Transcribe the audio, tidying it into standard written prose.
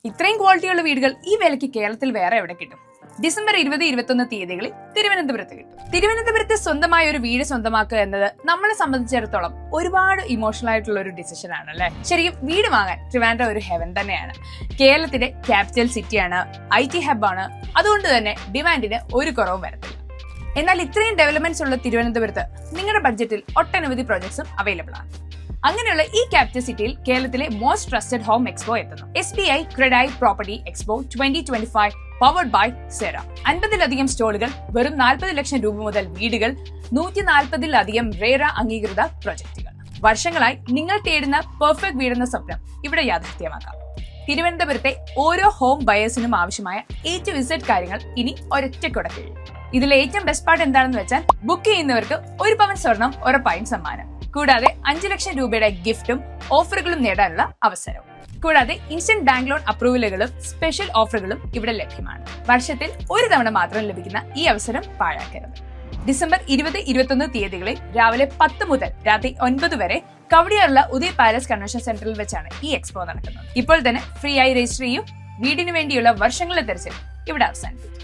ഇത്രയും ക്വാളിറ്റിയുള്ള വീടുകൾ ഈ വിലയ്ക്ക് കേരളത്തിൽ വേറെ എവിടെ കിട്ടും? ഡിസംബർ 20-21 തീയതികളിൽ തിരുവനന്തപുരത്ത് കിട്ടും. തിരുവനന്തപുരത്ത് സ്വന്തമായ ഒരു വീട് സ്വന്തമാക്കുക എന്നത് നമ്മളെ സംബന്ധിച്ചിടത്തോളം ഒരുപാട് ഇമോഷണൽ ആയിട്ടുള്ള ഒരു ഡിസിഷൻ ആണ് അല്ലെ. ശരിക്കും വീട് വാങ്ങാൻ ട്രിവാൻഡ്രം ഒരു ഹെവൻ തന്നെയാണ്. കേരളത്തിന്റെ ക്യാപിറ്റൽ സിറ്റിയാണ്, IT ഹബ്ബാണ്. അതുകൊണ്ട് തന്നെ ഡിമാൻഡിന് ഒരു കുറവും വരത്തില്ല. എന്നാൽ ഇത്രയും ഡെവലപ്മെന്റ്സ് ഉള്ള തിരുവനന്തപുരത്ത് നിങ്ങളുടെ ബഡ്ജറ്റിൽ ഒട്ടനവധി പ്രോജക്ട്സും അവൈലബിൾ ആണ്. അങ്ങനെയുള്ള ഈ ക്യാപിറ്റൽ സിറ്റിയിൽ കേരളത്തിലെ മോസ്റ്റ് ട്രസ്റ്റഡ് ഹോം എക്സ്പോ എത്തുന്നു. SBI CREDAI property expo 2025 powered by Cera. 50-ലധികം സ്റ്റോളുകൾ, വെറും 40 ലക്ഷം രൂപ മുതൽ വീടുകൾ, 140-ലധികം റേറ അംഗീകൃത പ്രൊജക്ടുകൾ. വർഷങ്ങളായി നിങ്ങൾ തേടുന്ന പെർഫെക്റ്റ് വീടെന്ന സ്വപ്നം ഇവിടെ യാഥാർത്ഥ്യമാക്കാം. തിരുവനന്തപുരത്തെ ഓരോ ഹോം ബയേഴ്സിനും ആവശ്യമായ A to Z കാര്യങ്ങൾ ഇനി ഒരൊറ്റ കുടക്കീഴിൽ. ഇതിലെ ഏറ്റവും ബെസ്റ്റ് പാർട്ട് എന്താണെന്ന് വെച്ചാൽ, ബുക്ക് ചെയ്യുന്നവർക്ക് 1 പവൻ സ്വർണം ഉറപ്പായും സമ്മാനം. കൂടാതെ 5 ലക്ഷം രൂപയുടെ ഗിഫ്റ്റും ഓഫറുകളും നേടാനുള്ള അവസരവും. കൂടാതെ ഇൻസ്റ്റന്റ് ബാങ്ക് ലോൺ അപ്രൂവലുകളും സ്പെഷ്യൽ ഓഫറുകളും ഇവിടെ ലഭ്യമാണ്. വർഷത്തിൽ ഒരു തവണ മാത്രം ലഭിക്കുന്ന ഈ അവസരം പാഴാക്കരുത്. ഡിസംബർ 20-21 തീയതികളിൽ രാവിലെ 10 മുതൽ രാത്രി 9 വരെ കവടിയാറുള്ള ഉദയ് പാലസ് കൺവെൻഷൻ സെന്ററിൽ വെച്ചാണ് ഈ എക്സ്പോ നടക്കുന്നത്. ഇപ്പോൾ തന്നെ ഫ്രീ ആയി രജിസ്റ്റർ ചെയ്യും. വീടിനു വേണ്ടിയുള്ള വർഷങ്ങളുടെ തെരച്ചിൽ ഇവിടെ അവസാനിപ്പിക്കും.